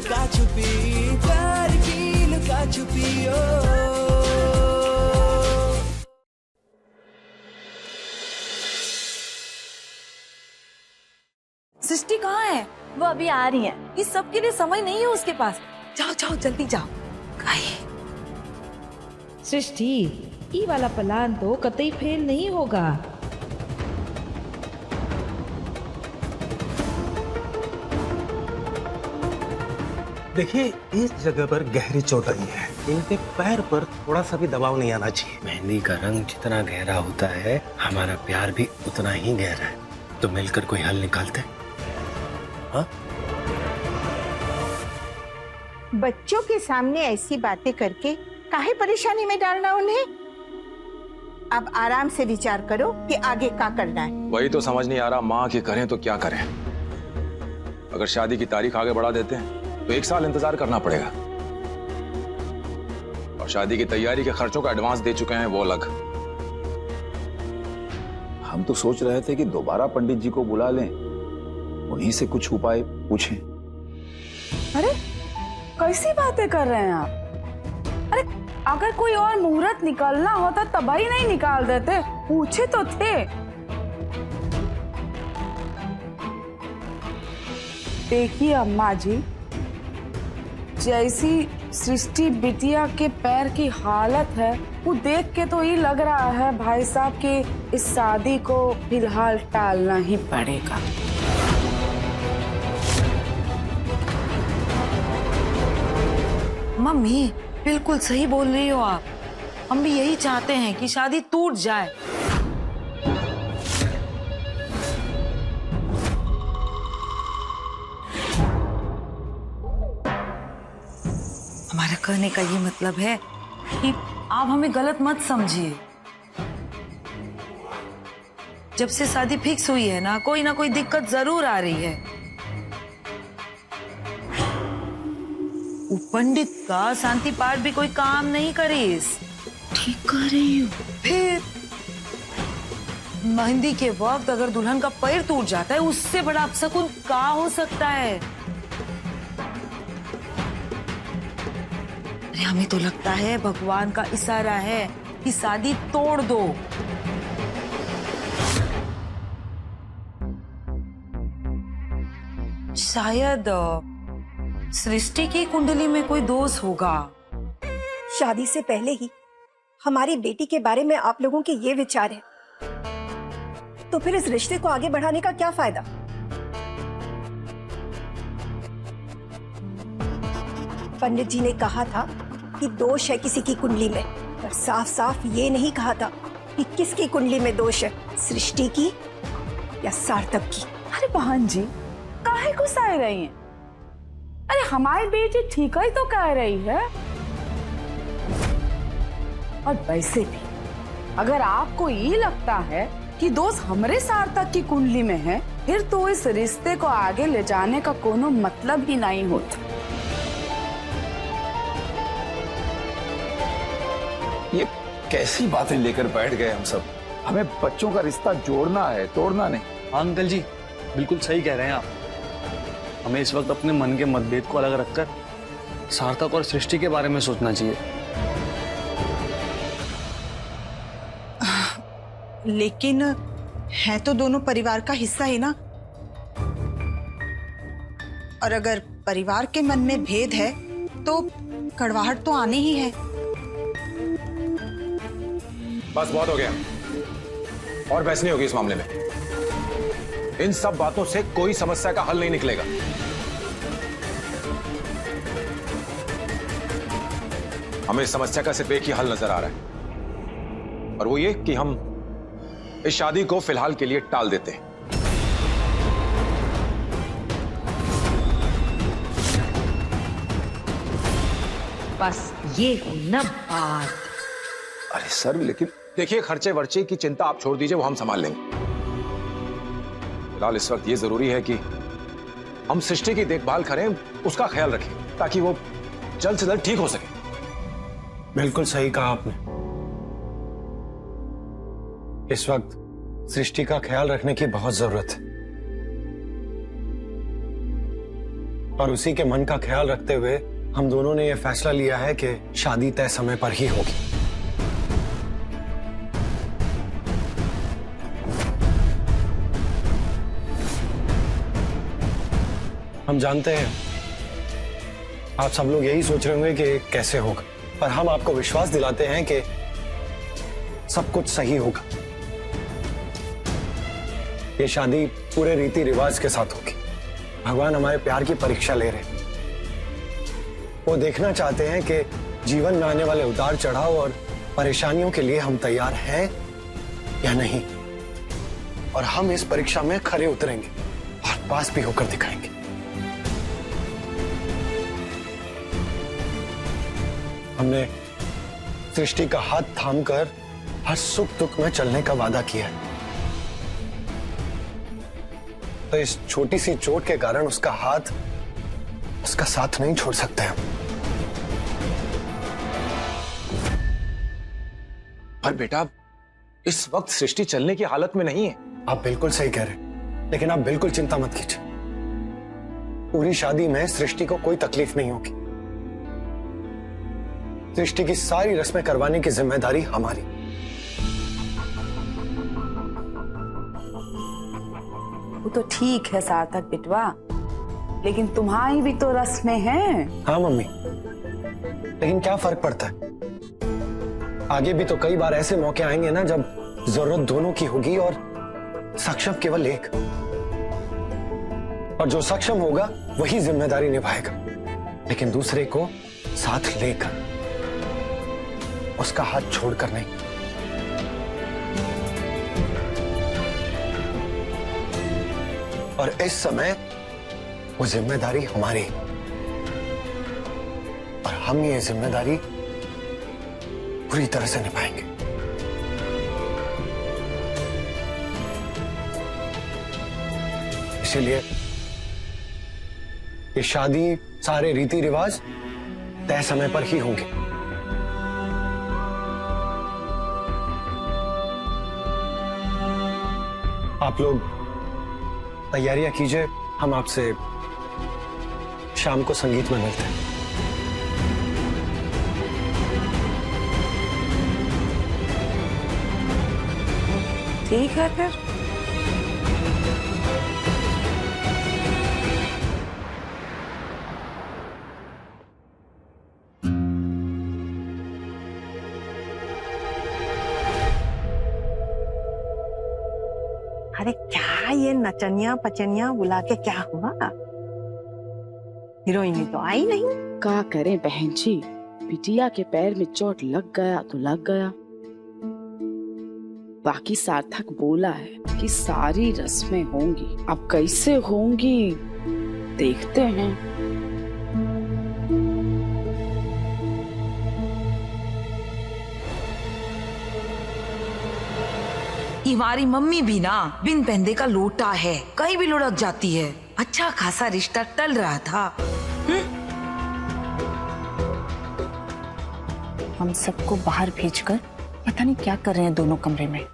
लुका छुपी, प्यार की लुका छुपी ओ। सृष्टि कहाँ है? वो अभी आ रही है। इस सब के लिए समय नहीं है उसके पास। जाओ जाओ जल्दी जाओ। सृष्टि, ई वाला प्लान तो कतई फेल नहीं होगा। देखिए, इस जगह पर गहरी चोट आई है, इनके पैर पर थोड़ा सा भी दबाव नहीं आना चाहिए। मेहंदी का रंग जितना गहरा होता है, हमारा प्यार भी उतना ही गहरा है। तो मिलकर कोई हल निकालते हैं। हाँ? बच्चों के सामने ऐसी बातें करके काहे परेशानी में डालना उन्हें। अब आराम से विचार करो कि आगे क्या करना है। वही तो समझ नहीं आ रहा माँ कि करें तो क्या करें। अगर शादी की तारीख आगे बढ़ा देते हैं तो 1 साल इंतजार करना पड़ेगा, और शादी की तैयारी के खर्चों का एडवांस दे चुके हैं वो अलग। हम तो सोच रहे थे कि दोबारा पंडित जी को बुला लें, उन्हीं से कुछ उपाय पूछें। अरे कैसी बातें कर रहे हैं आप? अरे अगर कोई और मुहूर्त निकालना होता तब ही नहीं निकाल देते, पूछे तो थे। देखिए अम्मा जी, जैसी सृष्टि बिटिया के पैर की हालत है वो देख के तो ये लग रहा है भाई साहब कि इस शादी को फिलहाल टालना ही पड़ेगा। मम्मी बिल्कुल सही बोल रही हो आप। हम भी यही चाहते हैं कि शादी टूट जाए। हमारा कहने का ये मतलब है कि आप हमें गलत मत समझिए। जब से शादी फिक्स हुई है ना कोई दिक्कत जरूर आ रही है। वो पंडित का शांति पाठ भी कोई काम नहीं करीस। ठीक कर रही हूँ। फिर मेहंदी के वक्त अगर दुल्हन का पैर टूट जाता है उससे बड़ा अपशकुन क्या हो सकता है। अरे हमें तो लगता है भगवान का इशारा है कि शादी तोड़ दो। शायद सृष्टि की कुंडली में कोई दोष होगा। शादी से पहले ही हमारी बेटी के बारे में आप लोगों के ये विचार है, तो फिर इस रिश्ते को आगे बढ़ाने का क्या फायदा? पंडित जी ने कहा था कि दोष है किसी की कुंडली में, पर साफ साफ ये नहीं कहा था कि किसकी कुंडली में दोष है, सृष्टि की या सार्थक की। अरे बहन जी काहे गुस्सा रही हैं? अरे हमारी बेटी ठीक ही तो कह रही है। और वैसे भी अगर आपको ये लगता है कि दोष हमारे सार्थक की कुंडली में है, फिर तो इस रिश्ते को आगे ले जाने का कोनो मतलब ही नहीं होता। ये कैसी बातें लेकर बैठ गए हम सब। हमें बच्चों का रिश्ता जोड़ना है, तोड़ना नहीं। अंकल जी बिल्कुल सही कह रहे हैं आप। हमें इस वक्त अपने मन के मतभेद को अलग रखकर सार्थक और सृष्टि के बारे में सोचना चाहिए। लेकिन है तो दोनों परिवार का हिस्सा ही ना, और अगर परिवार के मन में भेद है तो कड़वाहट तो आनी ही है। बस बहुत हो गया, और बहस नहीं होगी इस मामले में। इन सब बातों से कोई समस्या का हल नहीं निकलेगा। हमें इस समस्या का सिर्फ एक ही हल नजर आ रहा है, और वो ये कि हम इस शादी को फिलहाल के लिए टाल देते हैं। बस ये हो न बात। अरे सर लेकिन देखिए, खर्चे वर्चे की चिंता आप छोड़ दीजिए, वो हम संभाल लेंगे। फिलहाल इस वक्त ये जरूरी है कि हम सृष्टि की देखभाल करें, उसका ख्याल रखें, ताकि वो जल्द से जल्द ठीक हो सके। बिल्कुल सही कहा आपने। इस वक्त सृष्टि का ख्याल रखने की बहुत जरूरत है, और उसी के मन का ख्याल रखते हुए हम दोनों ने यह फैसला लिया है कि शादी तय समय पर ही होगी। हम जानते हैं आप सब लोग यही सोच रहे होंगे कि कैसे होगा, पर हम आपको विश्वास दिलाते हैं कि सब कुछ सही होगा। ये शादी पूरे रीति रिवाज के साथ होगी। भगवान हमारे प्यार की परीक्षा ले रहे हैं। वो देखना चाहते हैं कि जीवन में आने वाले उतार चढ़ाव और परेशानियों के लिए हम तैयार हैं या नहीं, और हम इस परीक्षा में खरे उतरेंगे और पास भी होकर दिखाएंगे। हमने सृष्टि का हाथ थामकर हर सुख दुख में चलने का वादा किया है, तो इस छोटी सी चोट के कारण उसका हाथ उसका साथ नहीं छोड़ सकते हम। पर बेटा, इस वक्त सृष्टि चलने की हालत में नहीं है। आप बिल्कुल सही कह रहे हैं, लेकिन आप बिल्कुल चिंता मत कीजिए। पूरी शादी में सृष्टि को कोई तकलीफ नहीं होगी। सृष्टि की सारी रस्में करवाने की जिम्मेदारी हमारी। वो तो ठीक है सार्थक बिटवा, लेकिन तुम्हारी भी तो रस्में हैं। हाँ मम्मी, लेकिन क्या फर्क पड़ता है? आगे भी तो कई बार ऐसे मौके आएंगे ना जब जरूरत दोनों की होगी और सक्षम केवल एक, और जो सक्षम होगा वही जिम्मेदारी निभाएगा, लेकिन दूसरे को साथ लेकर, उसका हाथ छोड़कर नहीं। और इस समय वो जिम्मेदारी हमारी, और हम ये जिम्मेदारी पूरी तरह से निभाएंगे। इसीलिए ये शादी, सारे रीति रिवाज तय समय पर ही होंगे। आप लोग तैयारियां कीजिए, हम आपसे शाम को संगीत में मिलते हैं। ठीक है फिर। अरे क्या ये नचनिया पचनिया बुला के क्या हुआ? हीरोइनी तो आई नहीं। क्या करें बहन जी, बिटिया के पैर में चोट लग गया तो लग गया। बाकी सार्थक बोला है कि सारी रस्में होंगी, अब कैसे होंगी देखते हैं। हमारी मम्मी भी ना बिन पहनदे का लोटा है, कहीं भी लुढ़क जाती है। अच्छा खासा रिश्ता टल रहा था। हम सबको बाहर भेजकर पता नहीं क्या कर रहे हैं दोनों कमरे में।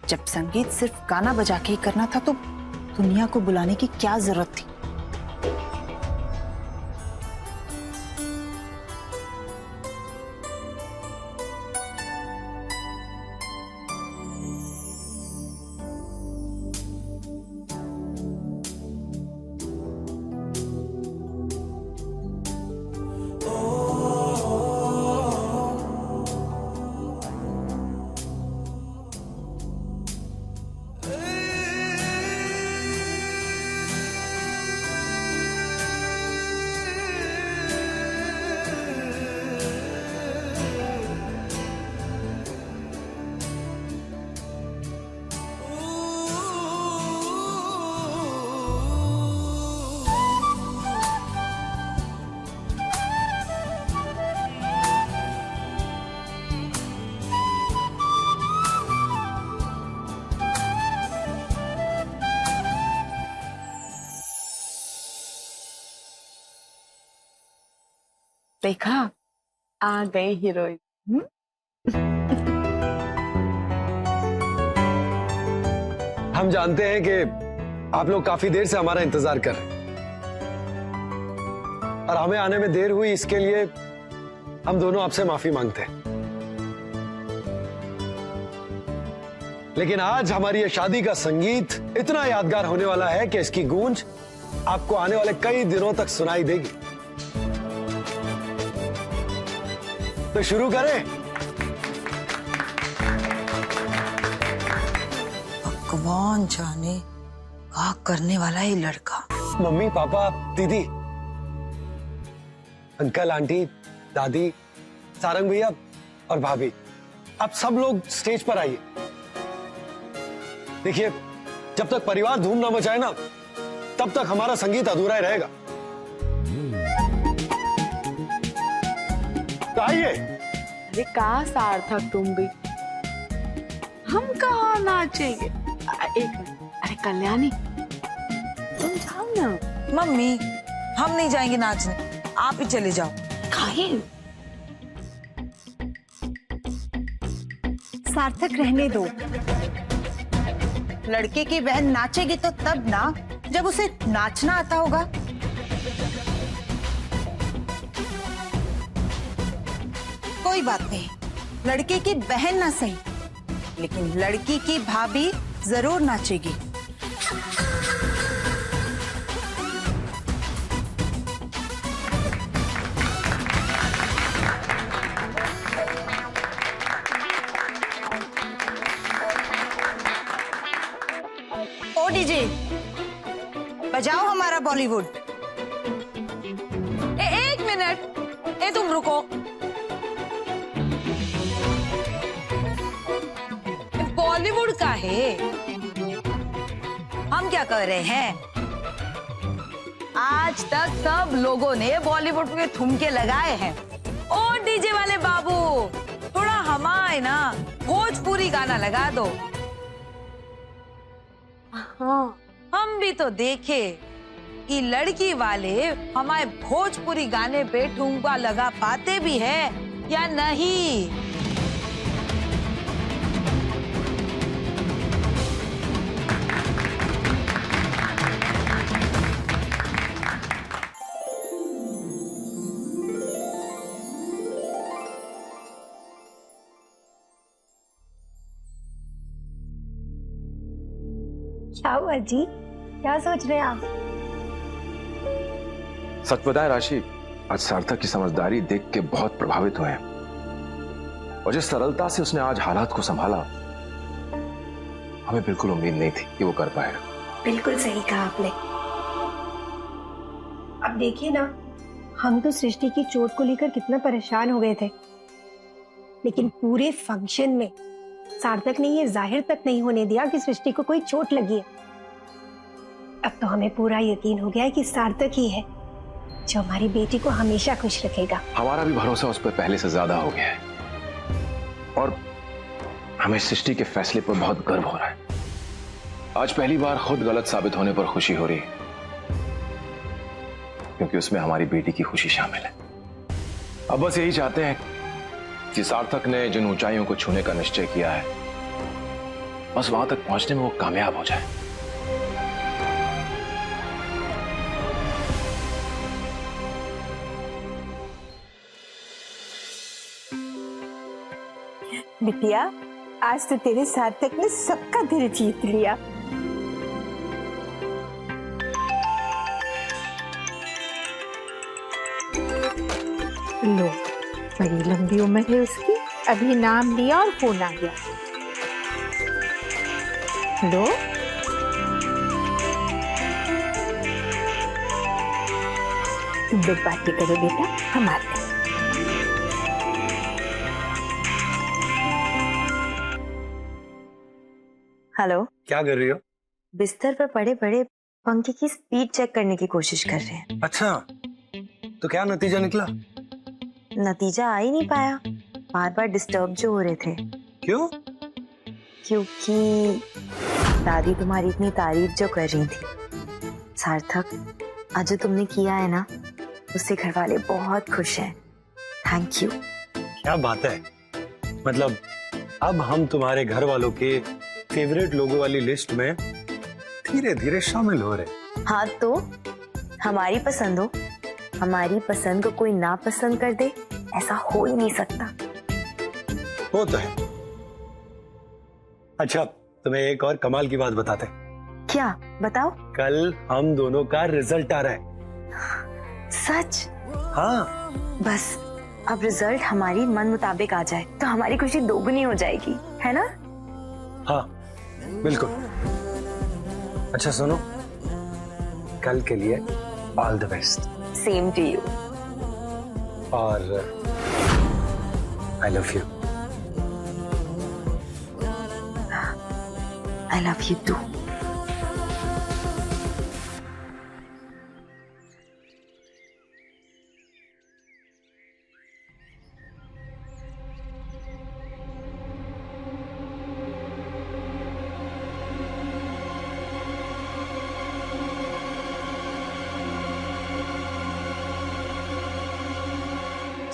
जब संगीत सिर्फ गाना बजा के ही करना था तो दुनिया को बुलाने की क्या जरूरत थी? देखा, आ गई हीरोइन। हम जानते हैं कि आप लोग काफी देर से हमारा इंतजार कर रहे हैं, और हमें आने में देर हुई, इसके लिए हम दोनों आपसे माफी मांगते हैं। लेकिन आज हमारी ये शादी का संगीत इतना यादगार होने वाला है कि इसकी गूंज आपको आने वाले कई दिनों तक सुनाई देगी। तो शुरू करें। भगवान जाने क्या करने वाला है लड़का। मम्मी, पापा, दीदी, अंकल, आंटी, दादी, सारंग भैया और भाभी, आप सब लोग स्टेज पर आइए। देखिए, जब तक परिवार धूम ना मचाए ना, तब तक हमारा संगीत अधूरा ही रहेगा। तो आइए। अरे कहाँ सार्थक, तुम भी, हम कहाँ नाचेंगे? एक मिनट, अरे कल्याणी तुम जाओ ना। मम्मी, हम नहीं जाएंगे नाचने, आप ही चले जाओ। काहे? सार्थक रहने दो। लड़के की बहन नाचेगी तो तब ना, जब उसे नाचना आता होगा। कोई बात नहीं, लड़के की बहन ना सही, लेकिन लड़की की भाभी जरूर नाचेगी। ओ डीजे, बजाओ हमारा बॉलीवुड। एक मिनट, तुम रुको। बॉलीवुड का है, हम क्या कर रहे हैं? आज तक सब लोगों ने बॉलीवुड के ठुमके लगाए हैं। ओ डीजे वाले बाबू, थोड़ा हमारे ना भोजपुरी गाना लगा दो। हाँ, हम भी तो देखे कि लड़की वाले हमारे भोजपुरी गाने पे ठुमका लगा पाते भी है या नहीं। क्या हुआ जी? क्या सोच रहे हैं आप? सच बताएं राशि, आज सार्थक की समझदारी देख के बहुत प्रभावित हुए हैं, और जिस सरलता से उसने आज हालात को संभाला, हमें बिल्कुल उम्मीद नहीं थी कि वो कर पाएगा। बिल्कुल सही कहा आपने। अब देखिए ना, हम तो सृष्टि की चोट को लेकर कितना परेशान हो गए थे, लेकिन पूरे फंक्शन में सार्थक ने ये जाहिर तक नहीं होने दिया कि सृष्टि को कोई चोट लगी है। अब तो हमें पूरा यकीन हो गया है कि सार्थक ही है जो हमारी बेटी को हमेशा खुश रखेगा। हमारा भी भरोसा उस पर पहले से ज्यादा हो गया है, और हमें सृष्टि के फैसले पर बहुत गर्व हो रहा है। आज पहली बार खुद गलत साबित होने पर खुशी हो रही है, क्योंकि उसमें हमारी बेटी की खुशी शामिल है। अब बस यही चाहते हैं कि सार्थक ने जिन ऊंचाइयों को छूने का निश्चय किया है, बस वहां तक पहुंचने में वो कामयाब हो जाए। बिटिया, आज तो तेरे सार्थक ने सबका दिल जीत लिया। लो, बड़ी लंबी उम्र है उसकी, अभी नाम लिया और फोन आ गया। लो, तुम लोग बातें करो बेटा, हम आते हैं। हेलो, क्या कर रही हो? बिस्तर पर पड़े पड़े पंखे की स्पीड चेक करने की कोशिश कर रहे हैं। अच्छा, तो क्या नतीजा निकला? नतीजा आ ही नहीं पाया, बार बार डिस्टर्ब जो हो रहे थे। क्यों? क्योंकि दादी तुम्हारी इतनी तारीफ जो कर रही थी। सार्थक, आज जो तुमने किया है ना, उससे घर वाले बहुत खुश हैं। Thank you. क्या बात है, मतलब अब हम तुम्हारे घर वालों के फेवरेट लोगों वाली लिस्ट में धीरे धीरे शामिल हो रहे। हाँ, तो हमारी पसंद हो हमारी पसंद को कोई ना पसंद कर दे, ऐसा हो ही नहीं सकता। वो तो है। अच्छा, तुम्हें एक और कमाल की बात बताते हैं। क्या? बताओ। कल हम दोनों का रिजल्ट आ रहा है। सच? हाँ। बस अब रिजल्ट हमारी मन मुताबिक आ जाए तो हमारी खुशी दोगुनी हो जाएगी, है ना? हाँ बिल्कुल। अच्छा सुनो, कल के लिए all the best. Same to you. और I love you. I love you too.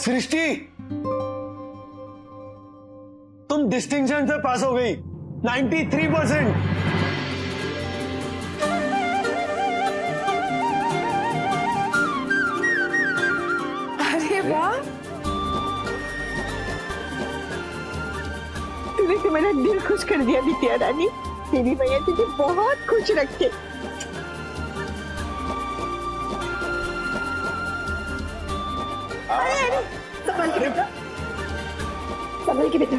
Srishti, तुम डिस्टिंक्शन से पास हो गई, 93%। अरे वाह, तूने तो मेरा दिल खुश कर दिया बिटिया रानी। तेरी भैया तुझे बहुत खुश रखे। अरे संभल के बेटा, संभल के बेटा।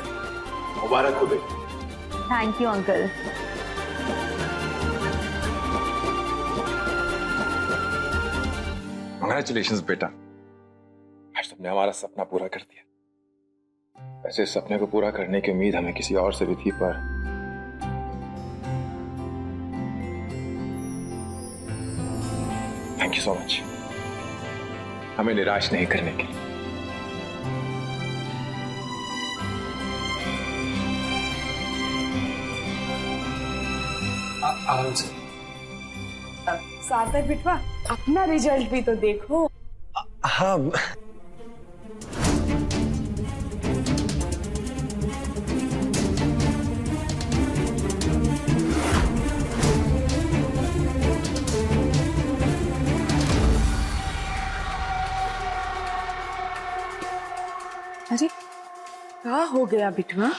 मुबारक हो बेटी। Thank you uncle. कांग्रेचुलेशंस बेटा, आज तुमने हमारा सपना पूरा कर दिया। वैसे इस सपने को पूरा करने की उम्मीद हमें किसी और से भी थी, पर थैंक यू सो मच हमें निराश नहीं करने के लिए। आराम से। सार्थक बिटवा, अपना रिजल्ट भी तो देखो। हाँ। अरे क्या हो गया बिटवा?